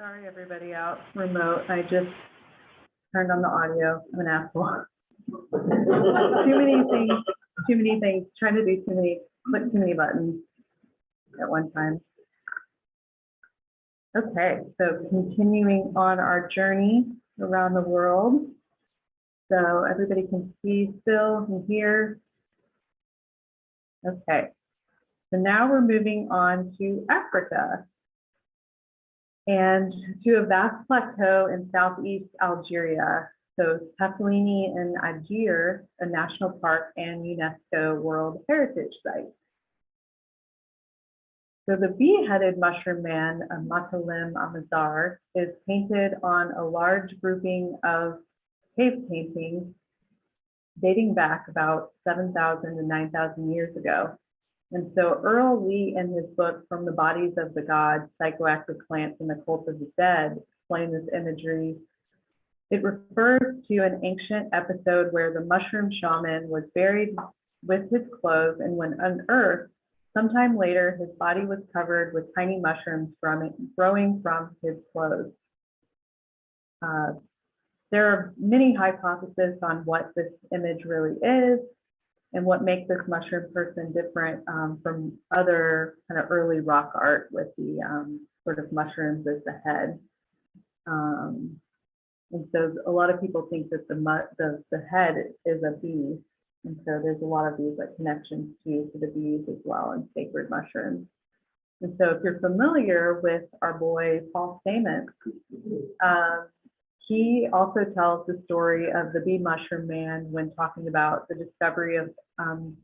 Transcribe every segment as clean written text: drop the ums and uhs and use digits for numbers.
Sorry, everybody out remote. I just turned on the audio. I'm an asshole. Too many things, trying to do click too many buttons at one time. Okay, so continuing on our journey around the world. So everybody can see still and hear. Okay, so now we're moving on to Africa and to a vast plateau in southeast Algeria. So Tafilini and Agir, a national park and UNESCO World Heritage Site. So the bee-headed mushroom man, Matalim Amazar, is painted on a large grouping of cave paintings dating back about 7,000 to 9,000 years ago. And so Earl Lee, in his book, From the Bodies of the Gods, Psychoactive Plants and the Cult of the Dead, explained this imagery. It refers to an ancient episode where the mushroom shaman was buried with his clothes, and when unearthed, sometime later, his body was covered with tiny mushrooms growing from his clothes. There are many hypotheses on what this image really is and what makes this mushroom person different from other kind of early rock art with the sort of mushrooms as the head. And so a lot of people think that the head is a bee. And so there's a lot of these like connections to the bees as well and sacred mushrooms. And so if you're familiar with our boy, Paul Stamets, he also tells the story of the bee mushroom man when talking about the discovery of some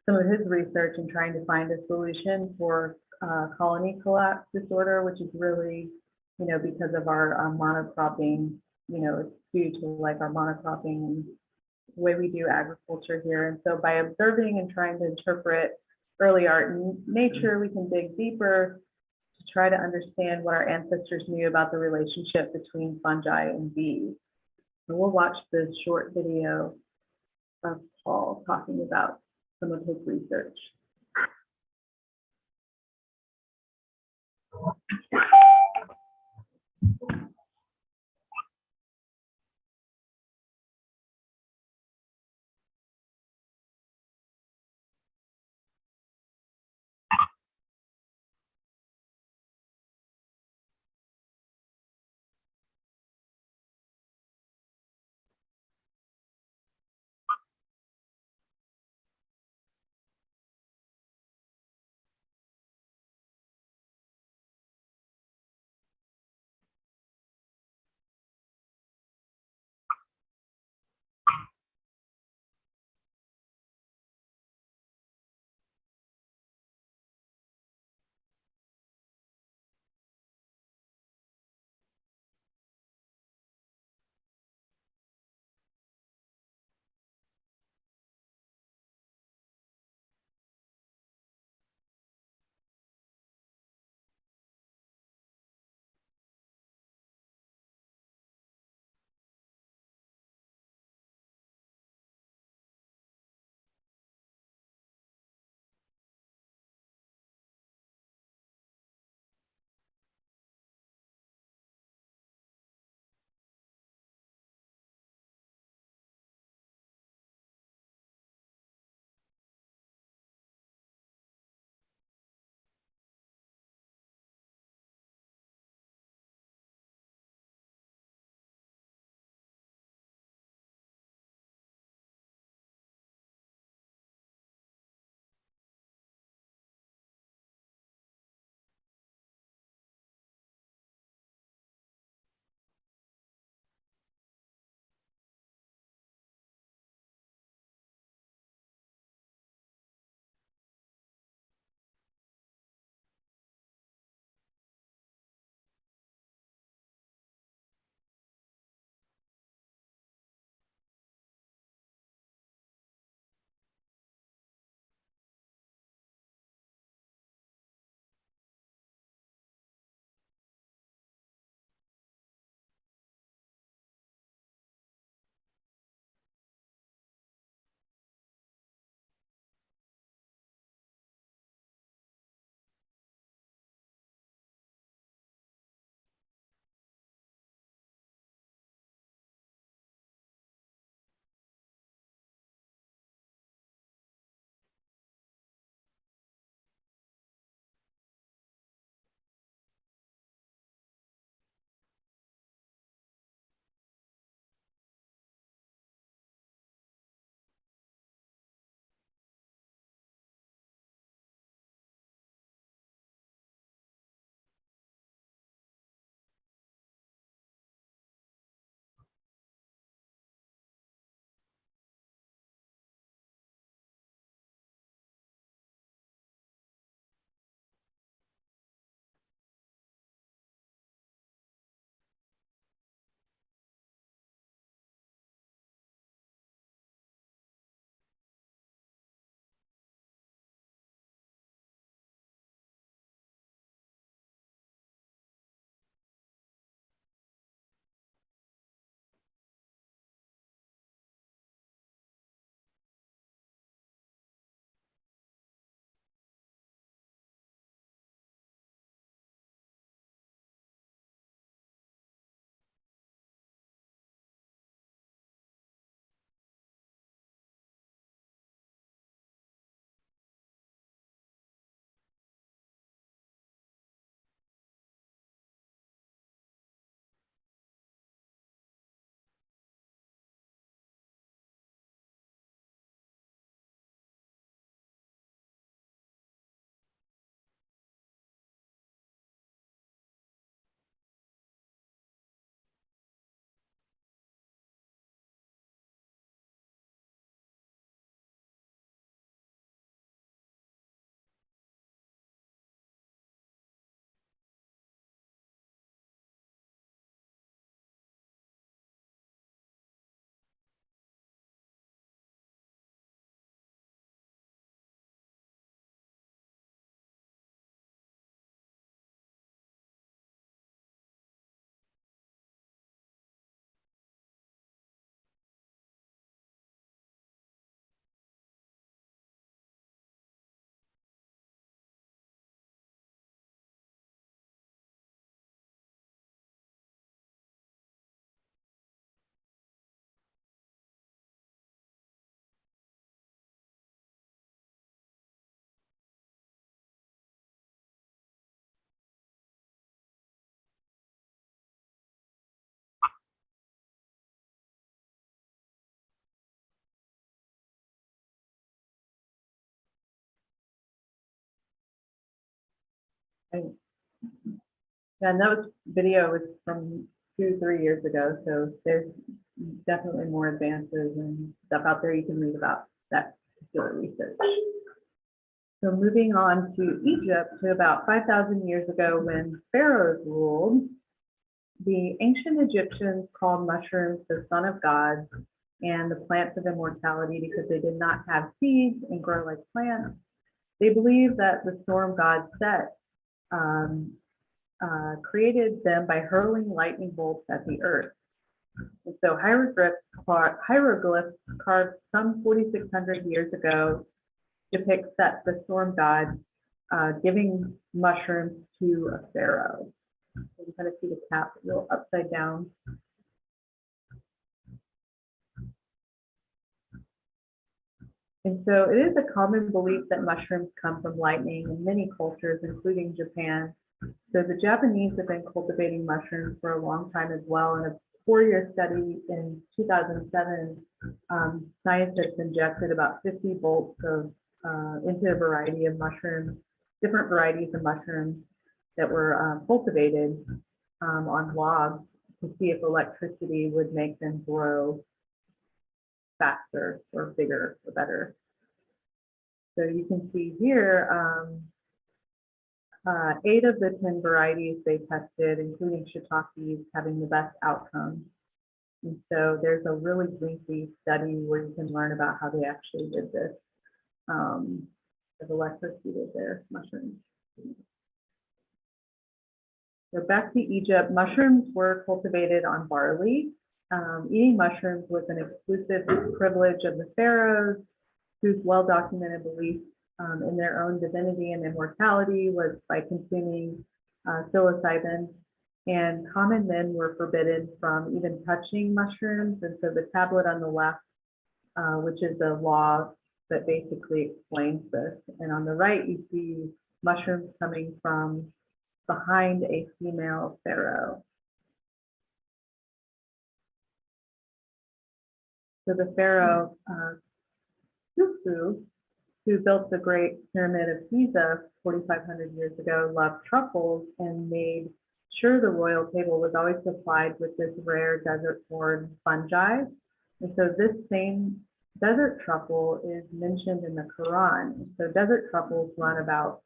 of his research and trying to find a solution for colony collapse disorder, which is really, because of our monocropping, it's due to like our monocropping and the way we do agriculture here. And so by observing and trying to interpret early art in nature, we can dig deeper to try to understand what our ancestors knew about the relationship between fungi and bees. And we'll watch this short video of Paul talking about some of his research. I, yeah, and that was, video was from 2, 3 years ago, so there's definitely more advances and stuff out there you can read about that particular research. So moving on to Egypt, to about 5,000 years ago when pharaohs ruled, the ancient Egyptians called mushrooms the son of God and the plants of immortality because they did not have seeds and grow like plants. They believed that the storm god Set created them by hurling lightning bolts at the earth. And so hieroglyphs carved some 4,600 years ago depict Set, the storm god, giving mushrooms to a pharaoh. So you kind of see the cap a little upside down. And so it is a common belief that mushrooms come from lightning in many cultures, including Japan. So the Japanese have been cultivating mushrooms for a long time as well. In a 4-year study in 2007, scientists injected about 50 bolts of into a variety of mushrooms, different varieties of mushrooms that were cultivated on logs to see if electricity would make them grow faster or bigger or better. So you can see here, 8 of the 10 varieties they tested, including shiitakes, having the best outcomes. And so there's a really lengthy study where you can learn about how they actually did this. They've electrocuted their mushrooms. So back to Egypt, mushrooms were cultivated on barley. Eating mushrooms was an exclusive privilege of the pharaohs, whose well-documented belief in their own divinity and immortality was by consuming psilocybin. And common men were forbidden from even touching mushrooms. And so the tablet on the left, which is a law that basically explains this. And on the right, you see mushrooms coming from behind a female pharaoh. So the pharaoh Khufu, who built the Great Pyramid of Giza 4,500 years ago, loved truffles and made sure the royal table was always supplied with this rare desert-born fungi. And so this same desert truffle is mentioned in the Quran. So desert truffles run about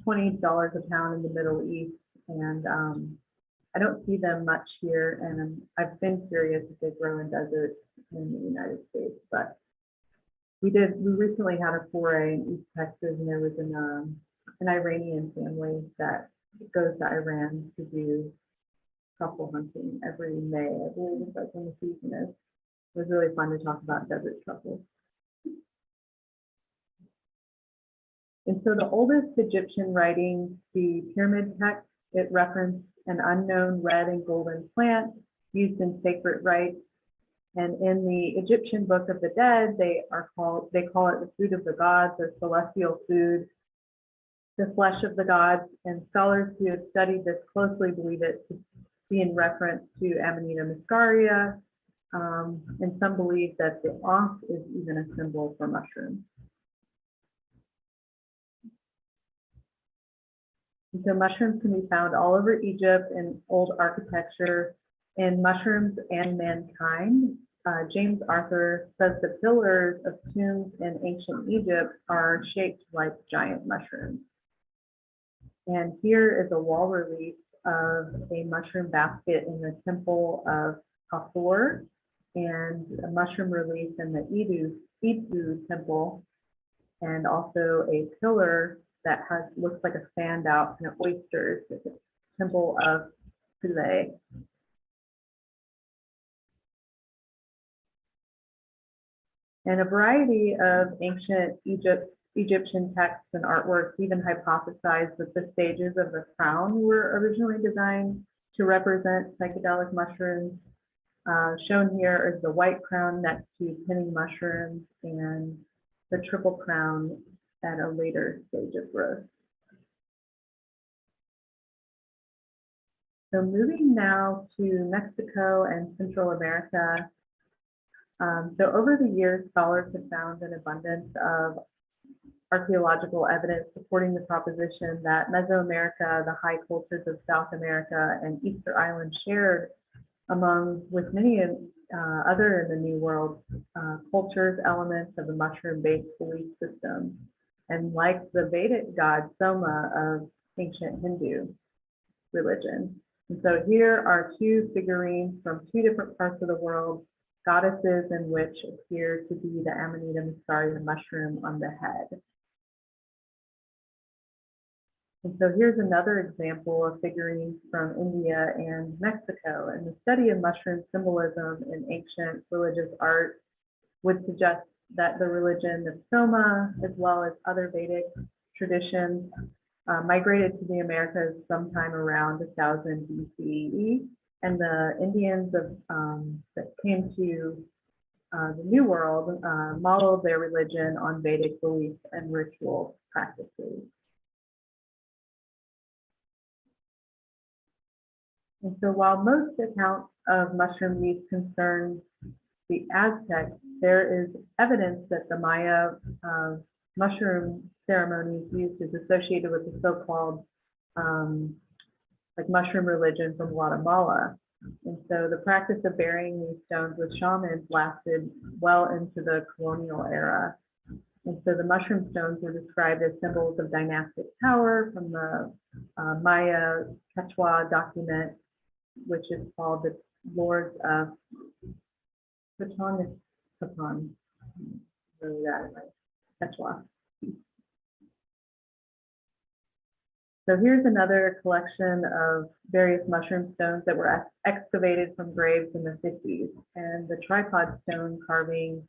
$20 a pound in the Middle East, and I don't see them much here, and I've been curious if they grow in deserts in the United States, but we recently had a foray in East Texas, and there was an Iranian family that goes to Iran to do truffle hunting every May. I believe that's when the season is. It was really fun to talk about desert truffles. And so the oldest Egyptian writing, the pyramid text, it referenced an unknown red and golden plant used in sacred rites. And in the Egyptian Book of the Dead, they call it the food of the gods, or celestial food, the flesh of the gods. And scholars who have studied this closely believe it to be in reference to Amanita muscaria. And some believe that the ankh is even a symbol for mushrooms. And so mushrooms can be found all over Egypt in old architecture, in Mushrooms and Mankind. James Arthur says the pillars of tombs in ancient Egypt are shaped like giant mushrooms. And here is a wall relief of a mushroom basket in the temple of Hathor, and a mushroom relief in the Idu temple, and also a pillar that looks like a stand out in oysters at the temple of Philae. And a variety of ancient Egyptian texts and artworks even hypothesized that the stages of the crown were originally designed to represent psychedelic mushrooms. Shown here is the white crown next to pinning mushrooms, and the triple crown at a later stage of growth. So moving now to Mexico and Central America. So over the years, scholars have found an abundance of archaeological evidence supporting the proposition that Mesoamerica, the high cultures of South America, and Easter Island shared with many other in the New World cultures, elements of a mushroom-based belief system. And like the Vedic god Soma of ancient Hindu religion. And so here are two figurines from two different parts of the world, goddesses in which appear to be the Amanita muscaria mushroom on the head. And so here's another example of figurines from India and Mexico. And the study of mushroom symbolism in ancient religious art would suggest that the religion of Soma, as well as other Vedic traditions, migrated to the Americas sometime around 1000 BCE. And the Indians that came to the New World modeled their religion on Vedic beliefs and ritual practices. And so while most accounts of mushroom use concern the Aztecs, there is evidence that the Maya mushroom ceremonies used is associated with the so-called like mushroom religion from Guatemala. And so the practice of burying these stones with shamans lasted well into the colonial era. And so the mushroom stones were described as symbols of dynastic power from the Maya Quechua document, which is called the Lords of Quechua. Really that Quechua. So here's another collection of various mushroom stones that were excavated from graves in the 50s. And the tripod stone carving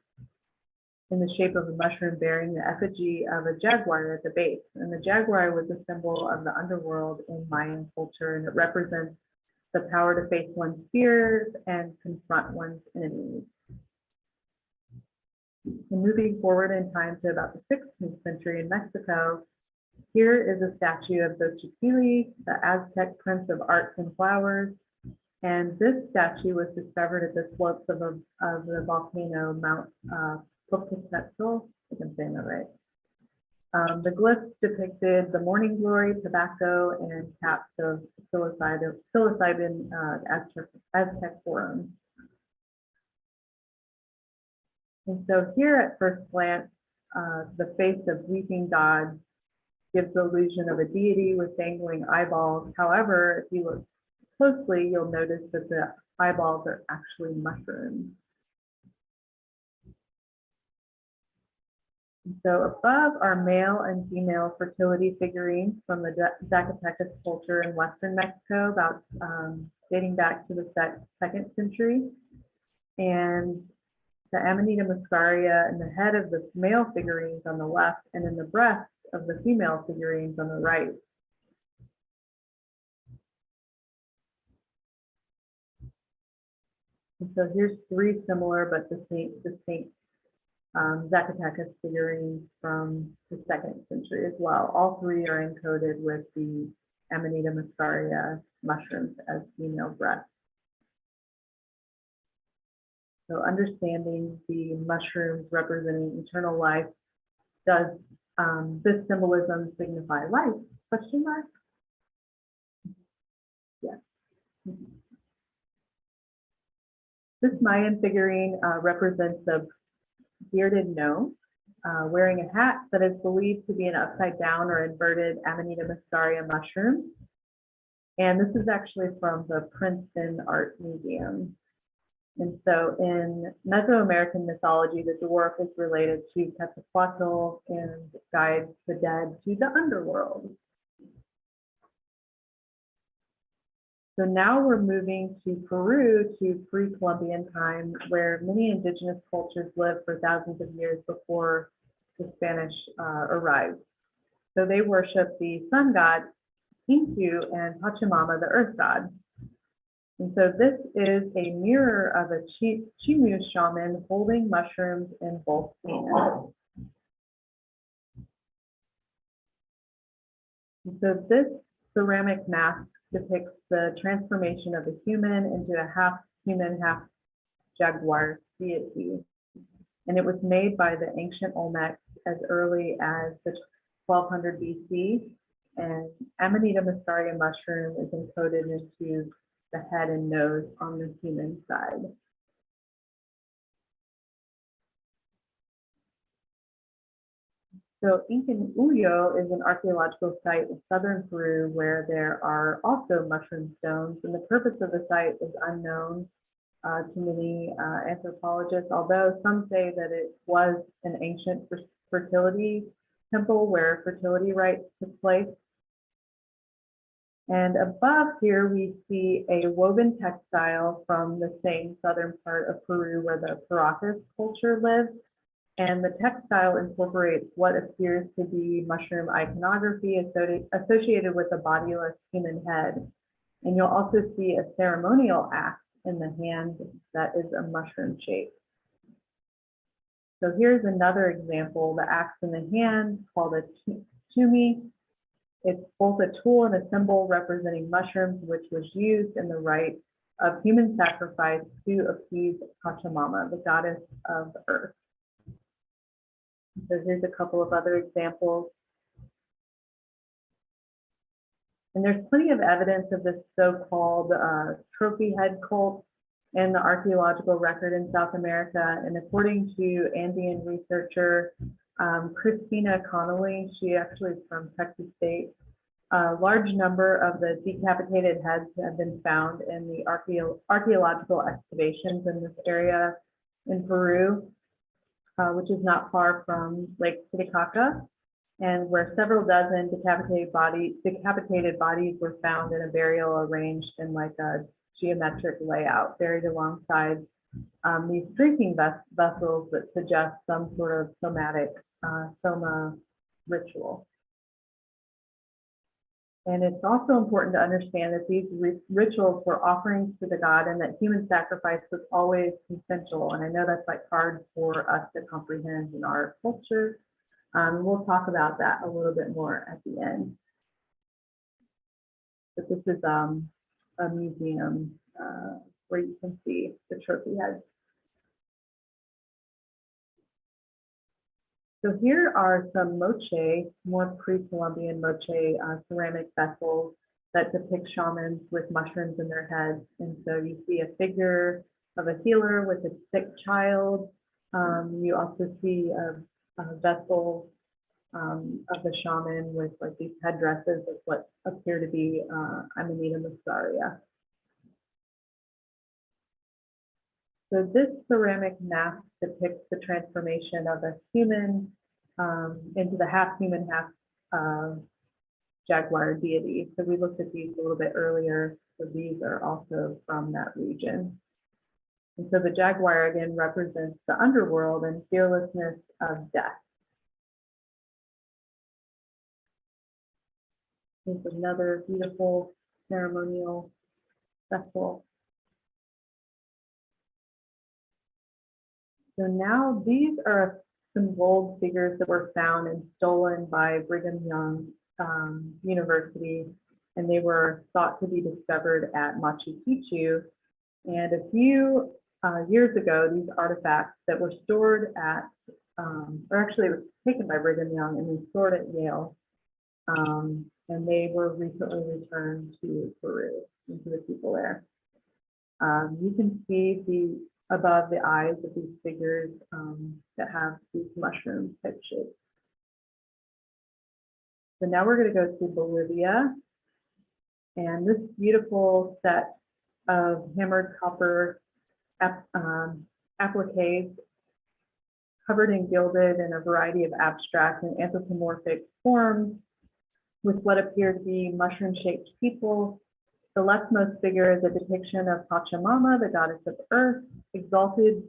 in the shape of a mushroom bearing the effigy of a jaguar at the base. And the jaguar was a symbol of the underworld in Mayan culture, and it represents the power to face one's fears and confront one's enemies. And moving forward in time to about the 16th century in Mexico, here is a statue of Xochitl, the Aztec prince of arts and flowers. And this statue was discovered at the slopes of the volcano Mount Popocatépetl, if I'm saying that right. The glyphs depicted the morning glory, tobacco, and caps of psilocybin Aztec forums. And so here at first glance, the face of weeping God gives the illusion of a deity with dangling eyeballs. However, if you look closely, you'll notice that the eyeballs are actually mushrooms. And so above are male and female fertility figurines from the Zacatecas culture in Western Mexico, about dating back to the 2nd century. And the Amanita muscaria in the head of the male figurines on the left, and in the breast of the female figurines on the right. And so here's three similar but distinct Zacatecas figurines from the 2nd century as well. All three are encoded with the Amanita muscaria mushrooms as female breasts. So understanding the mushrooms representing eternal life, does this symbolism signify life? Question mark? Yes. This Mayan figurine represents the bearded gnome wearing a hat that is believed to be an upside down or inverted Amanita muscaria mushroom. And this is actually from the Princeton Art Museum. And so in Mesoamerican mythology, the dwarf is related to Quetzalcoatl and guides the dead to the underworld. So now we're moving to Peru, to pre-Columbian time, where many indigenous cultures lived for thousands of years before the Spanish arrived. So they worship the sun god, Incu, and Pachamama, the earth god. And so this is a mirror of a Chimu shaman holding mushrooms in both hands. And so this ceramic mask depicts the transformation of a human into a half human, half jaguar deity. And it was made by the ancient Olmecs as early as the 1200 BC, and Amanita muscaria mushroom is encoded into the head and nose on the human side. So Incanuyo is an archaeological site in southern Peru where there are also mushroom stones, and the purpose of the site is unknown to many anthropologists, although some say that it was an ancient fertility temple where fertility rites took place. And above here, we see a woven textile from the same southern part of Peru where the Paracas culture lives. And the textile incorporates what appears to be mushroom iconography associated with a bodiless human head. And you'll also see a ceremonial axe in the hand that is a mushroom shape. So here's another example, the axe in the hand called a tumi. It's both a tool and a symbol representing mushrooms, which was used in the rite of human sacrifice to appease Pachamama, the goddess of the earth. So here's a couple of other examples. And there's plenty of evidence of this so-called trophy head cult in the archaeological record in South America. And according to Andean researcher Christina Connolly, she actually is from Texas State, a large number of the decapitated heads have been found in the archaeological excavations in this area in Peru, which is not far from Lake Titicaca, and where several dozen decapitated bodies were found in a burial arranged in like a geometric layout, buried alongside these drinking vessels that suggest some sort of somatic soma ritual. And it's also important to understand that these rituals were offerings to the god and that human sacrifice was always consensual. And I know that's like hard for us to comprehend in our culture. We'll talk about that a little bit more at the end. But this is a museum where you can see the trophy heads. So here are some moche, more pre-Columbian moche ceramic vessels that depict shamans with mushrooms in their heads. And so you see a figure of a healer with a sick child. You also see a vessel of the shaman with like these headdresses of what appear to be Amanita muscaria. So this ceramic mask depicts the transformation of a human into the half human, half jaguar deity. So we looked at these a little bit earlier. So these are also from that region. And so the jaguar again represents the underworld and fearlessness of death. Here's another beautiful ceremonial vessel. So now these are some gold figures that were found and stolen by Brigham Young University, and they were thought to be discovered at Machu Picchu. And a few years ago, these artifacts that were stored at, or actually it was taken by Brigham Young and then stored at Yale, and they were recently returned to Peru, and to the people there. You can see above the eyes of these figures that have these mushroom type shapes. So now we're going to go to Bolivia, and this beautiful set of hammered copper appliques covered in gilded in a variety of abstract and anthropomorphic forms with what appear to be mushroom-shaped people. The leftmost figure is a depiction of Pachamama, the goddess of earth, exalted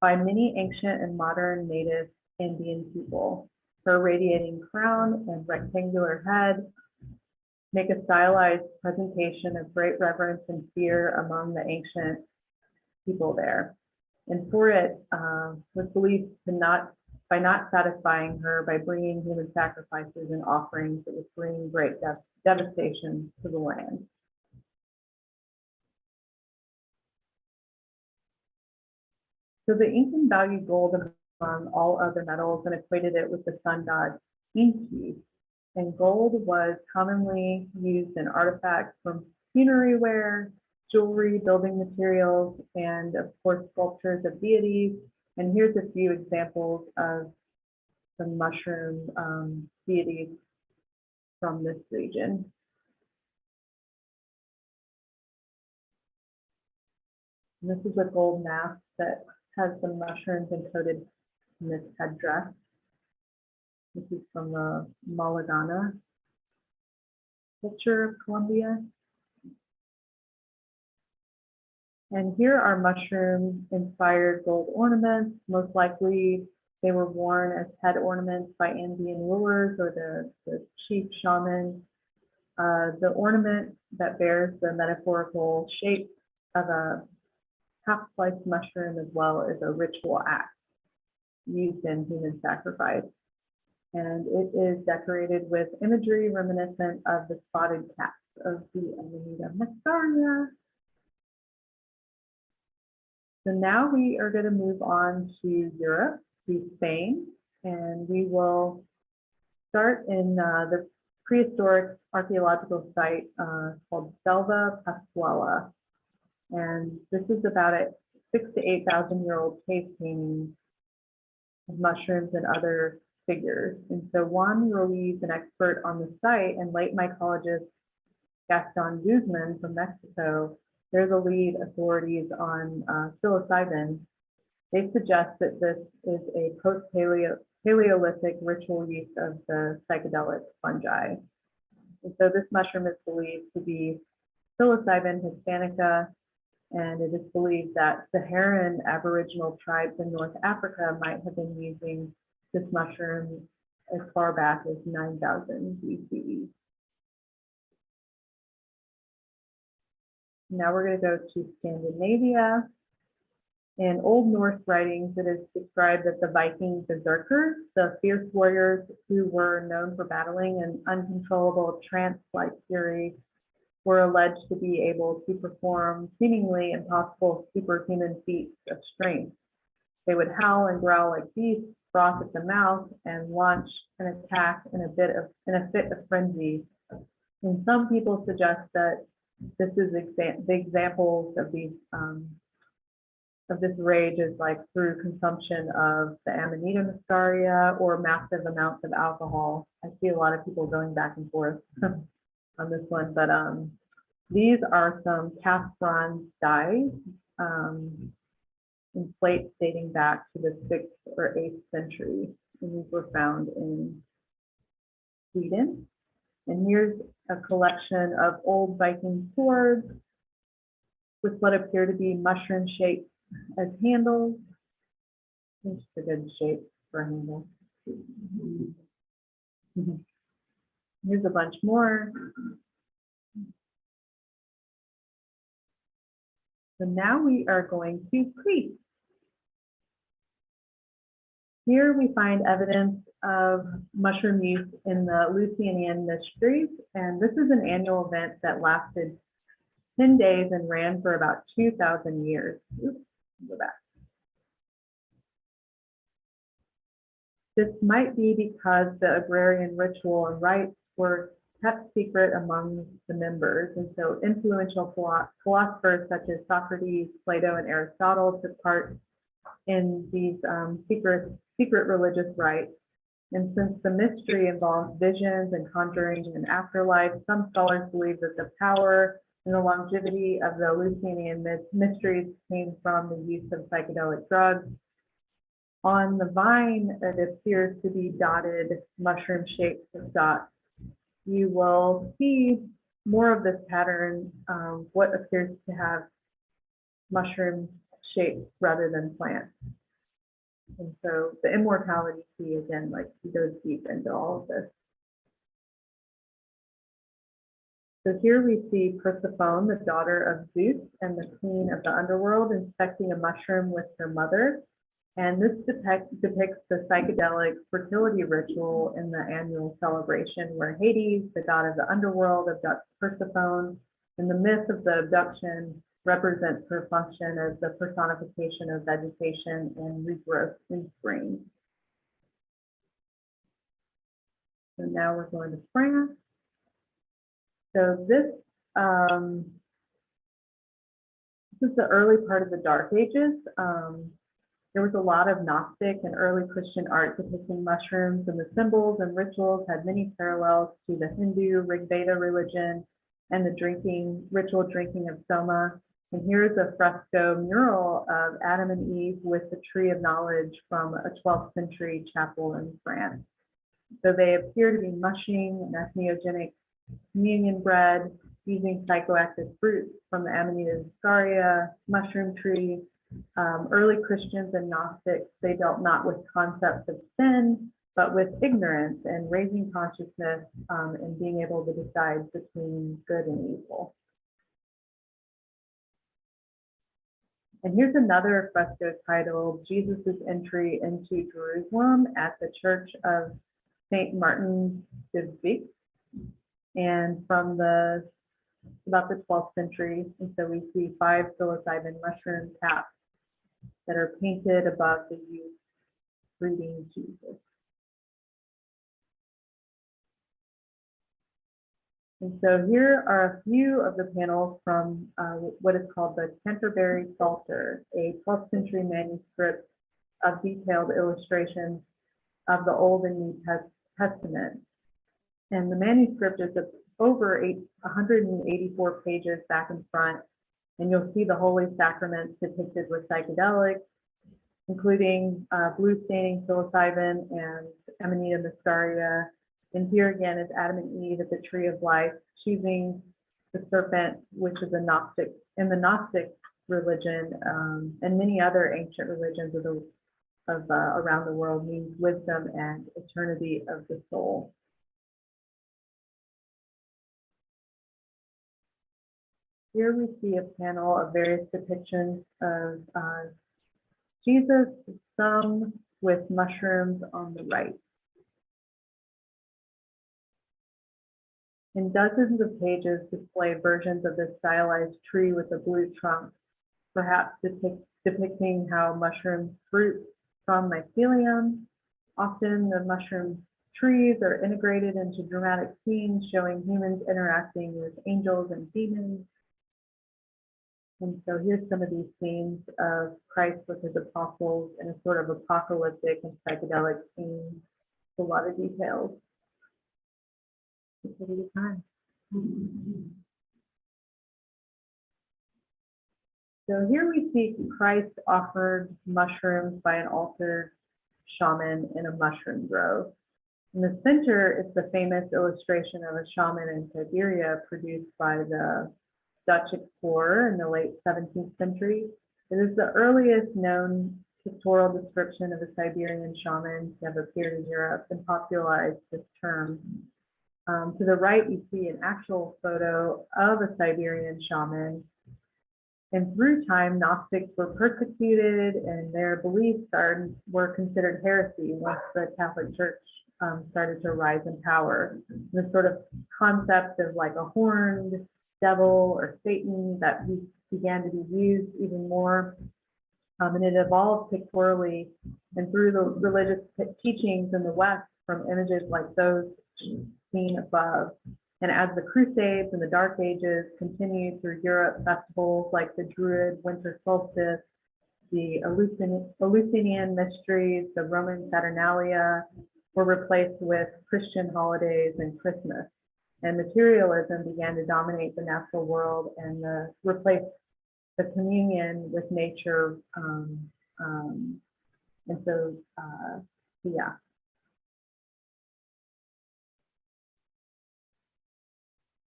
by many ancient and modern native Indian people. Her radiating crown and rectangular head make a stylized presentation of great reverence and fear among the ancient people there. And for it was believed to by not satisfying her by bringing human sacrifices and offerings, it was bringing great devastation to the land. So the Incan valued gold among all other metals and equated it with the sun god Inki. And gold was commonly used in artifacts from funerary ware, jewelry, building materials, and of course sculptures of deities. And here's a few examples of the mushroom deities from this region. And this is a gold mask that has some mushrooms encoded in this headdress. This is from the Malagana culture of Colombia. And here are mushroom-inspired gold ornaments. Most likely they were worn as head ornaments by Andean rulers or the chief shaman. The ornament that bears the metaphorical shape of a half-sliced mushroom as well as a ritual axe used in human sacrifice. And it is decorated with imagery reminiscent of the spotted cats of the Amanita muscaria. So now we are going to move on to Europe, to Spain, and we will start in the prehistoric archaeological site called Selva Pascuala. And this is about a 6,000 to 8,000-year-old cave painting of mushrooms and other figures. And so Juan Ruiz, an expert on the site, and late mycologist Gaston Guzman from Mexico, they're the lead authorities on psilocybin. They suggest that this is a post-Paleolithic ritual use of the psychedelic fungi. And so this mushroom is believed to be psilocybin hispanica, and it is believed that Saharan Aboriginal tribes in North Africa might have been using this mushroom as far back as 9,000 BCE. Now we're going to go to Scandinavia. In Old Norse writings, it is described that the Viking berserkers, the fierce warriors who were known for battling an uncontrollable trance-like fury, were alleged to be able to perform seemingly impossible superhuman feats of strength. They would howl and growl like beasts, froth at the mouth, and launch an attack in a fit of frenzy. And some people suggest that this is the examples of these of this rage is like through consumption of the Amanita muscaria or massive amounts of alcohol. I see a lot of people going back and forth on this one, but these are some cast bronze dies in plates dating back to the 6th or 8th century. And these were found in Sweden. And here's a collection of old Viking swords with what appear to be mushroom shapes as handles. It's a good shape for a handle. Here's a bunch more. So now we are going to Crete. Here we find evidence of mushroom use in the Lucianian mysteries, and this is an annual event that lasted 10 days and ran for about 2,000 years. Oops, go back. This might be because the agrarian ritual and rites were kept secret among the members, and so influential philosophers such as Socrates, Plato, and Aristotle took part in these secret religious rites. And since the mystery involves visions and conjuring an afterlife, some scholars believe that the power and the longevity of the Lucianian mysteries came from the use of psychedelic drugs. On the vine, it appears to be dotted mushroom shapes of dots. You will see more of this pattern, what appears to have mushroom shapes rather than plants. And so the immortality key, again, like he goes deep into all of this. So here we see Persephone, the daughter of Zeus and the queen of the underworld, inspecting a mushroom with her mother. And this depicts the psychedelic fertility ritual in the annual celebration where Hades, the god of the underworld, abducts Persephone. And the myth of the abduction represents her function as the personification of vegetation and regrowth in spring. So now we're going to France. So this is the early part of the Dark Ages. There was a lot of Gnostic and early Christian art depicting mushrooms, and the symbols and rituals had many parallels to the Hindu Rig Veda religion and the ritual drinking of soma. And here's a fresco mural of Adam and Eve with the tree of knowledge from a 12th century chapel in France. So they appear to be mushing an ethnomycological communion bread using psychoactive fruits from the Amanita muscaria mushroom tree. Early Christians and Gnostics, they dealt not with concepts of sin, but with ignorance and raising consciousness and being able to decide between good and evil. And here's another fresco titled Jesus' Entry into Jerusalem at the Church of Saint Martin de Vic, and from about the 12th century. And so we see 5 psilocybin mushroom caps that are painted above the youth greeting Jesus. And so here are a few of the panels from what is called the Canterbury Psalter, a 12th century manuscript of detailed illustrations of the Old and New Testament. And the manuscript is over 184 pages back and front, and you'll see the holy sacraments depicted with psychedelics, including blue staining psilocybin and Amanita muscaria. And here again is Adam and Eve at the tree of life, choosing the serpent, which is a Gnostic, in the Gnostic religion and many other ancient religions of around the world, means wisdom and eternity of the soul. Here we see a panel of various depictions of Jesus, some with mushrooms on the right. And dozens of pages display versions of this stylized tree with a blue trunk, perhaps depicting how mushroom fruit from mycelium. Often the mushroom trees are integrated into dramatic scenes showing humans interacting with angels and demons. And so here's some of these scenes of Christ with his apostles in a sort of apocalyptic and psychedelic scene. A lot of details. It's a good time. So here we see Christ offered mushrooms by an altered shaman in a mushroom grove. In the center is the famous illustration of a shaman in Siberia produced by the Dutch explorer in the late 17th century. It is the earliest known pictorial description of a Siberian shaman to have appeared in Europe and popularized this term. To the right, you see an actual photo of a Siberian shaman. And through time, Gnostics were persecuted and their beliefs were considered heresy once the Catholic Church started to rise in power. The sort of concept of like a horned devil or Satan that began to be used even more. And it evolved pictorially and through the religious teachings in the West from images like those seen above. And as the Crusades and the Dark Ages continued through Europe, festivals like the Druid Winter Solstice, the Eleusinian Mysteries, the Roman Saturnalia were replaced with Christian holidays and Christmas. And materialism began to dominate the natural world and replace the communion with nature. Yeah.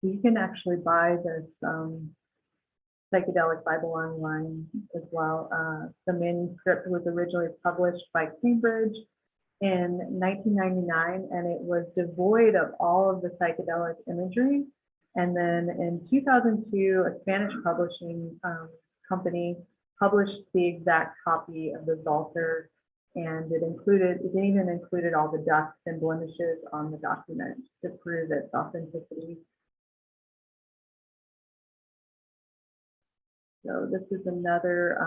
You can actually buy this psychedelic Bible online as well. The manuscript was originally published by Cambridge in 1999, and it was devoid of all of the psychedelic imagery. And then in 2002, a Spanish publishing company published the exact copy of the Psalter, and it even included all the dust and blemishes on the document to prove its authenticity. So this is another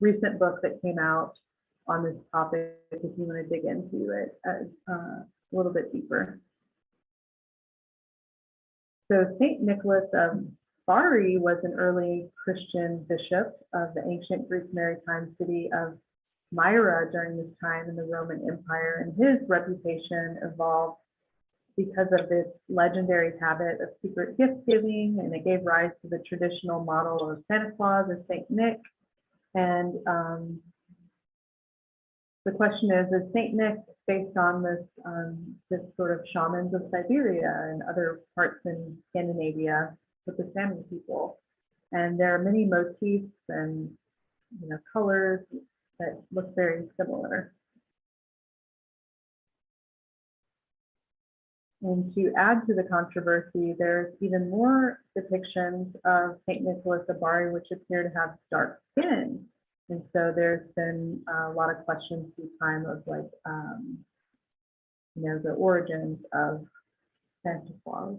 recent book that came out on this topic if you want to dig into it a little bit deeper. So Saint Nicholas of Bari was an early Christian bishop of the ancient Greek maritime city of Myra during this time in the Roman Empire, and his reputation evolved because of this legendary habit of secret gift giving, and it gave rise to the traditional model of Santa Claus or Saint Nick. And the question is Saint Nick based on this sort of shamans of Siberia and other parts in Scandinavia with the Sami people? And there are many motifs and colors that look very similar. And to add to the controversy, there's even more depictions of Saint Nicholas of Bari which appear to have dark skin. And so there's been a lot of questions through time of like, the origins of Santa Claus.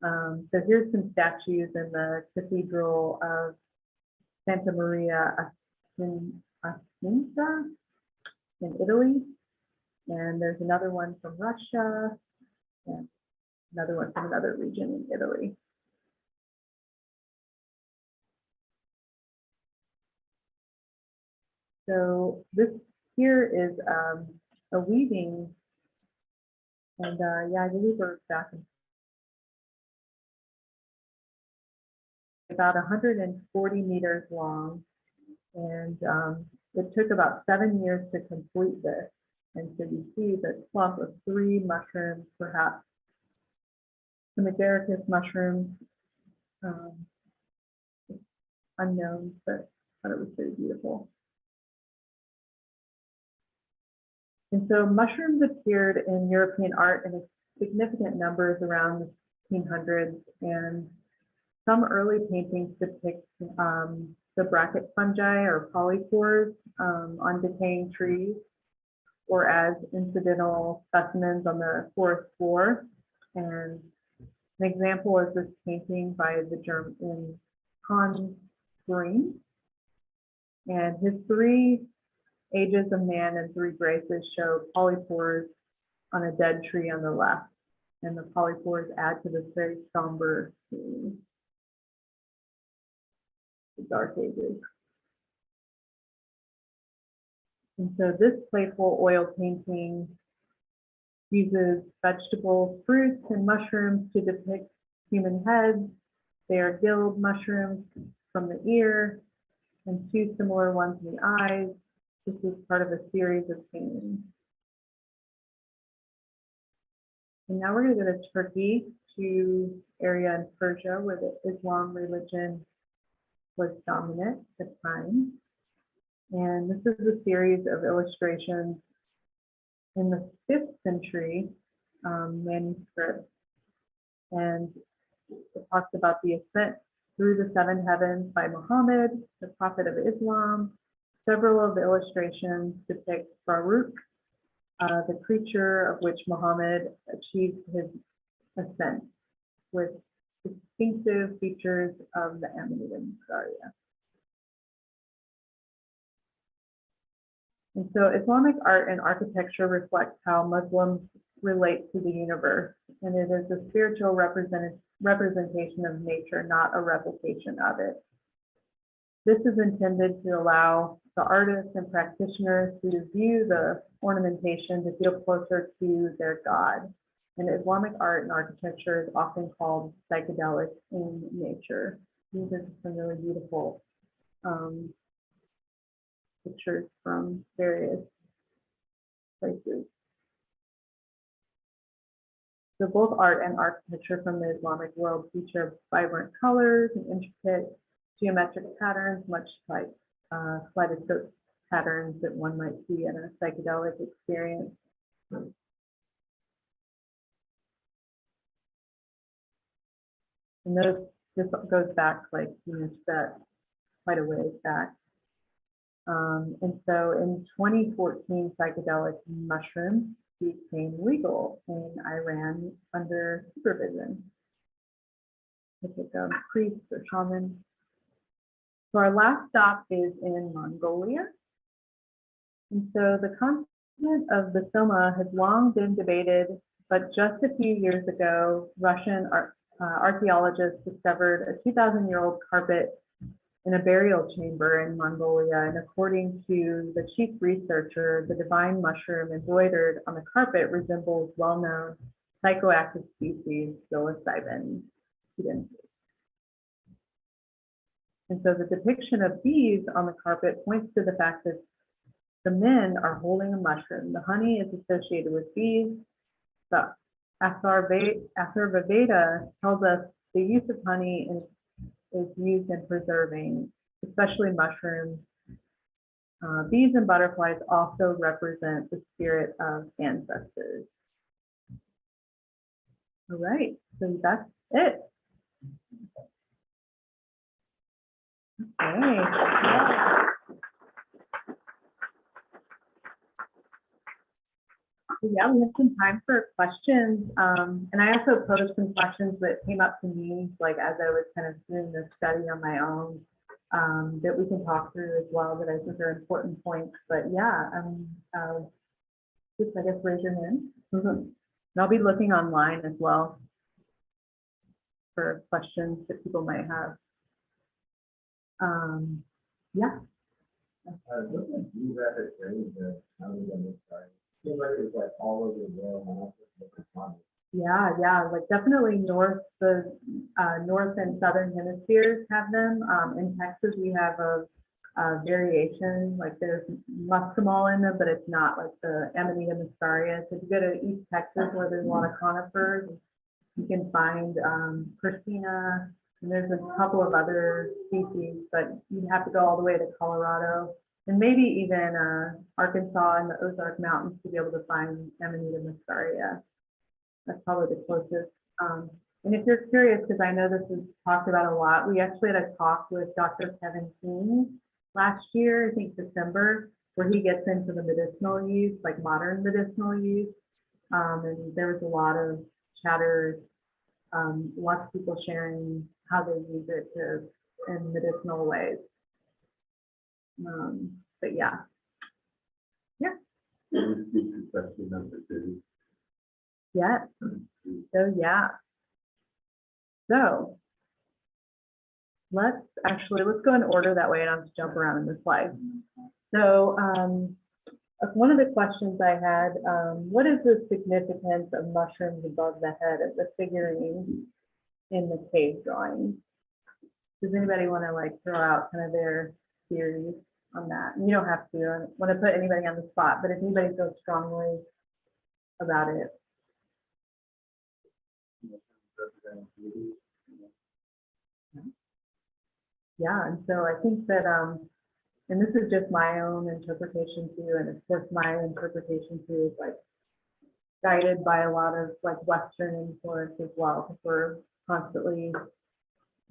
So here's some statues in the Cathedral of Santa Maria Assunta in Italy. And there's another one from Russia and another one from another region in Italy. So this here is a weaving, and yeah, I believe we're back in about 140 meters long, and it took about 7 years to complete this. And so you see the clump of 3 mushrooms, perhaps some agaricus mushrooms, unknown, but I thought it was very beautiful. And so mushrooms appeared in European art in significant numbers around the 1800s, and some early paintings depict the bracket fungi or polypores on decaying trees, or as incidental specimens on the forest floor. And an example is this painting by the German Hans Green, and his 3 Ages of Man and 3 Graces show polypores on a dead tree on the left, and the polypores add to this very somber scene, the Dark Ages. And so this playful oil painting uses vegetables, fruits, and mushrooms to depict human heads. They are gilled mushrooms from the ear and 2 similar ones in the eyes. This is part of a series of paintings. And now we're going to go to Turkey, to area in Persia where the Islam religion was dominant at the time. And this is a series of illustrations in the 5th century manuscript. And it talks about the ascent through the 7 heavens by Muhammad, the prophet of Islam. Several of the illustrations depict Farouk, the creature of which Muhammad achieved his ascent, with distinctive features of the Amanid Sharia. And so Islamic art and architecture reflect how Muslims relate to the universe, and it is a spiritual representation of nature, not a replication of it. This is intended to allow the artists and practitioners to view the ornamentation to feel closer to their God. And Islamic art and architecture is often called psychedelic in nature. These are some really beautiful pictures from various places. So both art and architecture from the Islamic world feature vibrant colors and intricate geometric patterns, much like kaleidoscope patterns that one might see in a psychedelic experience. And this goes back like, to that quite a ways back. And so in 2014, psychedelic mushrooms became legal in Iran under supervision. It's like a priest or shaman So our last stop is in Mongolia. And so the content of the soma has long been debated, but just a few years ago, Russian archaeologists discovered a 2,000-year-old carpet in a burial chamber in Mongolia. And according to the chief researcher, the divine mushroom embroidered on the carpet resembles well-known psychoactive species, psilocybin. And so the depiction of bees on the carpet points to the fact that the men are holding a mushroom. The honey is associated with bees. The Atharvaveda tells us the use of honey is used in preserving, especially mushrooms. Bees and butterflies also represent the spirit of ancestors. All right, so that's it. Okay. Yeah, we have some time for questions. And I also posed some questions that came up to me, like as I was kind of doing this study on my own, that we can talk through as well, that I think are important points. But yeah, just I guess raise your hand. And I'll be looking online as well for questions that people might have. Yeah. Yeah, like definitely north, the north and southern hemispheres have them. In Texas, we have a variation, like there's muscimol in them, but it's not like the Amanita muscaria. So if you go to East Texas, where there's a lot of conifers, you can find Christina, and there's a couple of other species, but you'd have to go all the way to Colorado and maybe even Arkansas and the Ozark Mountains to be able to find Amanita muscaria. That's probably the closest. And if you're curious, because I know this is talked about a lot, we actually had a talk with Dr. Kevin King last year, I think December, where he gets into the medicinal use, like modern medicinal use. And there was a lot of chatter, lots of people sharing how they use it in medicinal ways. But yeah. Yeah. Yeah. So yeah. So let's go in order, that way I don't have to jump around in the slide. So one of the questions I had, what is the significance of mushrooms above the head as a figurine in the cave drawing? Does anybody want to like throw out kind of their theories on that? And you don't have to. I don't want to put anybody on the spot, but if anybody feels strongly about it. Yeah, and so I think that, and this is just my own interpretation too, and of course my interpretation too is like guided by a lot of like Western influence as well, because we're constantly,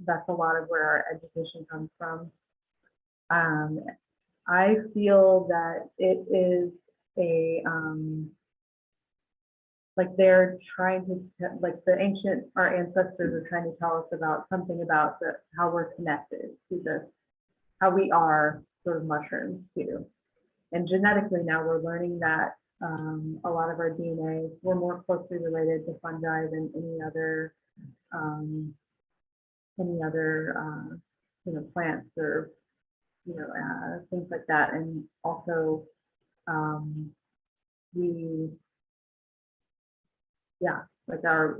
that's a lot of where our education comes from. I feel that it is a, like they're trying to, like our ancestors are trying to tell us about something about how we're connected to this, how we are sort of mushrooms too. And genetically now we're learning that a lot of our DNA, we're more closely related to fungi than any other plants or things like that. And also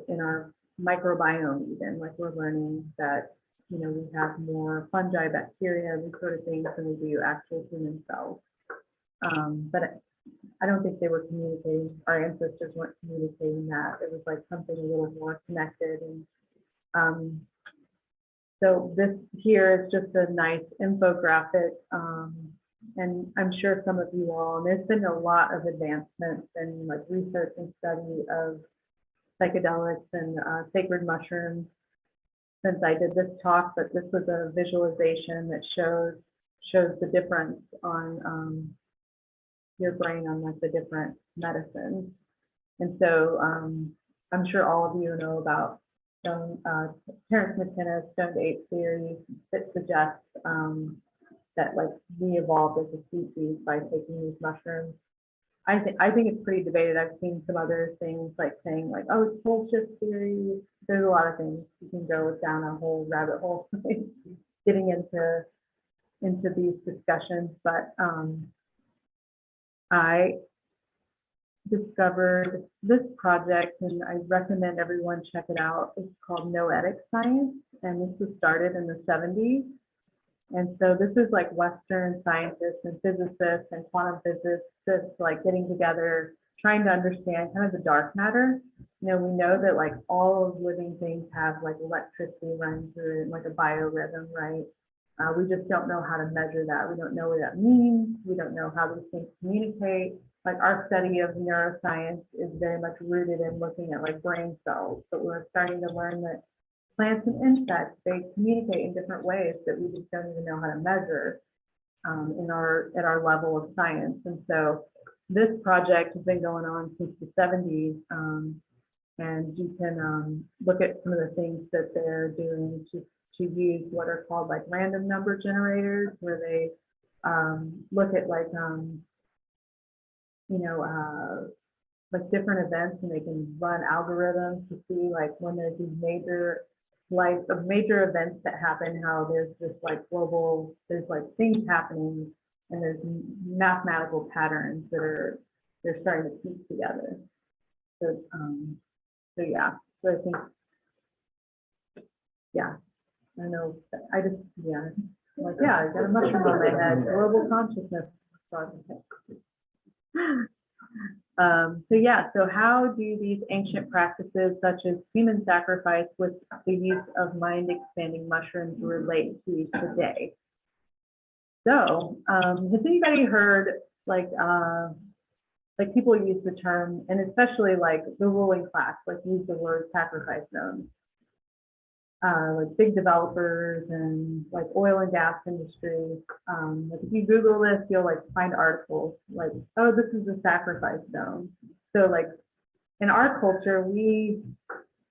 in our microbiome, even like we're learning that we have more fungi, bacteria, these sort of things than we do actual human cells. But I don't think they were communicating, our ancestors weren't communicating that. It was like something a little more connected. And so this here is just a nice infographic. And I'm sure some of you all, and there's been a lot of advancements in like research and study of psychedelics and sacred mushrooms since I did this talk, but this was a visualization that shows the difference on your brain on like the different medicines. And so I'm sure all of you know about Terence McKenna's stoned ape theory that suggests that like we evolved as a species by taking these mushrooms. I think it's pretty debated. I've seen some other things like saying like, oh, it's pole shift theory. There's a lot of things you can go down a whole rabbit hole getting into these discussions. But I discovered this project, and I recommend everyone check it out. It's called Noetic Science, and this was started in the 70s. And so this is like Western scientists and physicists and quantum physicists like getting together, trying to understand kind of the dark matter. You know, we know that like all of living things have like electricity running through it, like a biorhythm, right? We just don't know how to measure that. We don't know what that means. We don't know how these things communicate. Like our study of neuroscience is very much rooted in looking at like brain cells, but we're starting to learn that plants and insects, they communicate in different ways that we just don't even know how to measure at our level of science. And so this project has been going on since the 70s, and you can look at some of the things that they're doing to use what are called like random number generators, where they look at like like different events, and they can run algorithms to see like when there's these major events that happen, how there's just like there's like things happening, and there's mathematical patterns that they're starting to piece together. So yeah, so I think, yeah, I know, I got a mushroom on my head, global consciousness project. So how do these ancient practices, such as human sacrifice with the use of mind-expanding mushrooms, relate to today? So, has anybody heard like people use the term, and especially like the ruling class, like use the word sacrifice zones? Like big developers and like oil and gas industry. Like if you Google this, you'll like find articles like, oh, this is a sacrifice zone. So like in our culture,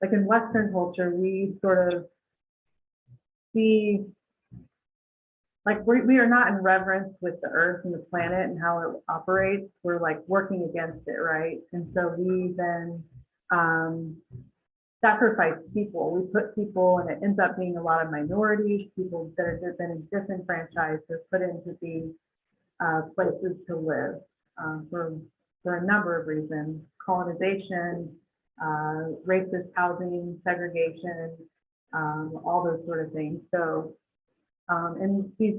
like in Western culture, we sort of see, like we are not in reverence with the earth and the planet and how it operates. We're like working against it, right? And so we then sacrifice people. We put people, and it ends up being a lot of minorities, people that have been disenfranchised, or put into these places to live for a number of reasons: colonization, racist housing, segregation, all those sort of things. So, and these,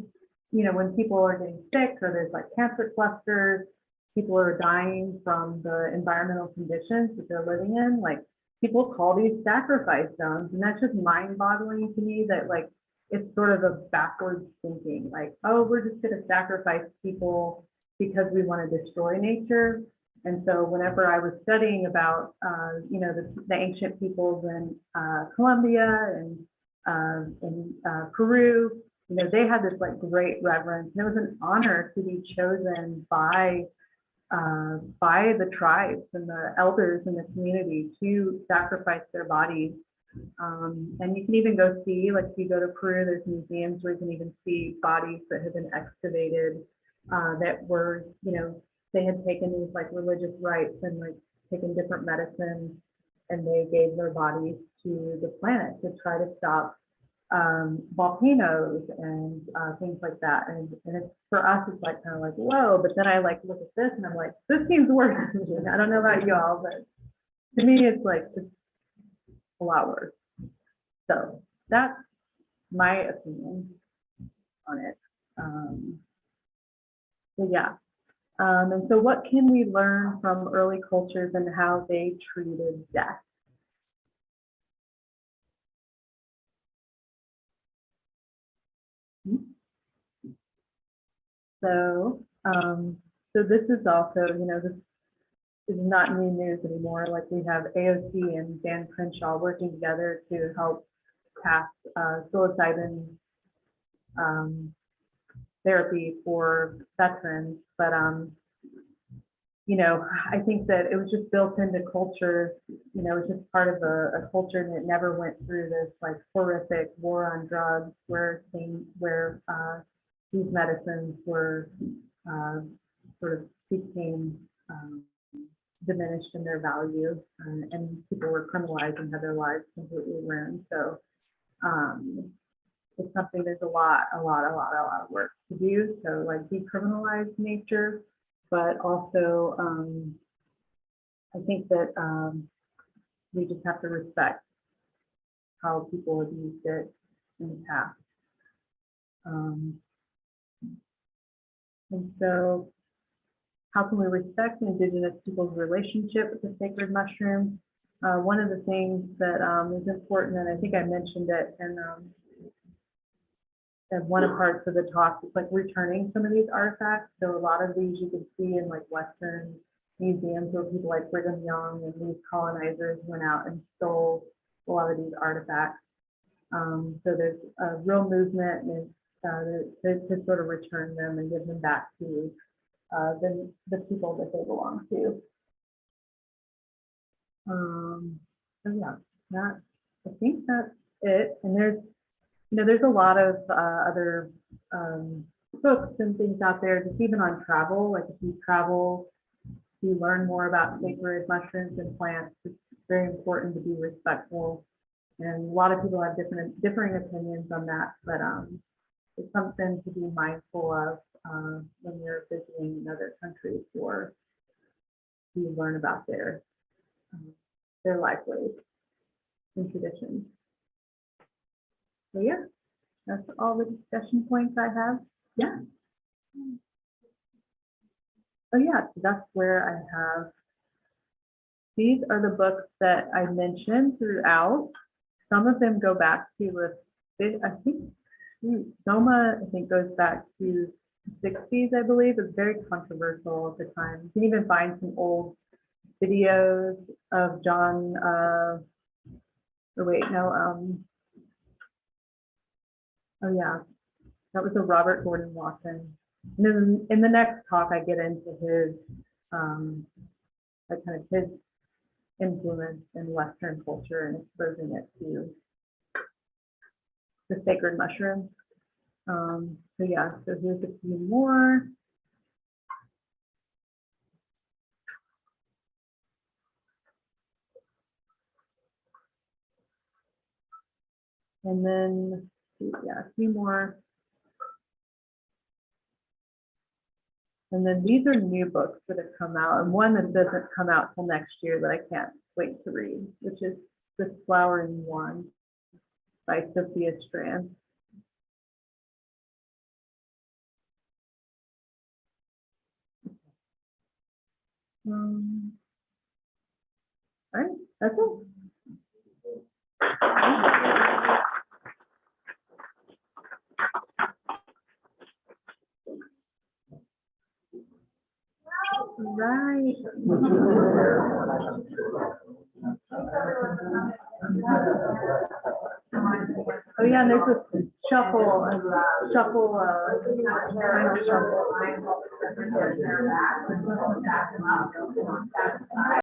when people are getting sick, or there's like cancer clusters, people are dying from the environmental conditions that they're living in, like people call these sacrifice zones, and that's just mind-boggling to me that like it's sort of a backwards thinking, like, oh, we're just going to sacrifice people because we want to destroy nature. And so whenever I was studying about the ancient peoples in Colombia and in Peru, they had this like great reverence, and it was an honor to be chosen by the tribes and the elders in the community to sacrifice their bodies. And you can even go see, like if you go to Peru, there's museums where you can even see bodies that have been excavated that were, they had taken these like religious rites and like taken different medicines, and they gave their bodies to the planet to try to stop volcanoes and things like that. And it's, for us, it's like kind of like, whoa, but then I like look at this and I'm like, this seems worse. I don't know about y'all, but to me, it's like, it's a lot worse. So that's my opinion on it. So yeah. And so what can we learn from early cultures and how they treated death? So, so this is also, this is not new news anymore. Like we have AOC and Dan Crenshaw working together to help pass psilocybin therapy for veterans. But I think that it was just built into culture. It was just part of a culture, and it never went through this like horrific war on drugs where these medicines were sort of became diminished in their value, and people were criminalized and had their lives completely ruined. So it's something, there's a lot of work to do. So like decriminalize nature, but also I think that we just have to respect how people have used it in the past. And so how can we respect Indigenous people's relationship with the sacred mushroom? One of the things that is important, and I think I mentioned it in one of parts of the talk, is like returning some of these artifacts. So a lot of these you can see in like Western museums where people like Brigham Young and these colonizers went out and stole a lot of these artifacts. So there's a real movement to sort of return them and give them back to the people that they belong to. So yeah, I think that's it. And there's a lot of other books and things out there, just even on travel. Like if you travel, you learn more about sacred mushrooms and plants. It's very important to be respectful. And a lot of people have differing opinions on that, but it's something to be mindful of when you're visiting another country, or you learn about their life ways and traditions. So yeah, that's all the discussion points I have. Yeah. Oh yeah, so that's where I have. These are the books that I mentioned throughout. Some of them go back to I think Soma, I think, goes back to the 60s, I believe. It's very controversial at the time. You can even find some old videos of John, oh yeah, that was a Robert Gordon Watson. And then in the next talk, I get into his, like kind of his influence in Western culture and exposing it to the sacred mushroom. So yeah, so here's a few more. And then, yeah, a few more. And then these are new books that have come out, and one that doesn't come out till next year that I can't wait to read, which is The Flowering One by Sophia Strand. All right, that's it. Right. Oh yeah, and there's a shuffle, kind of shuffle.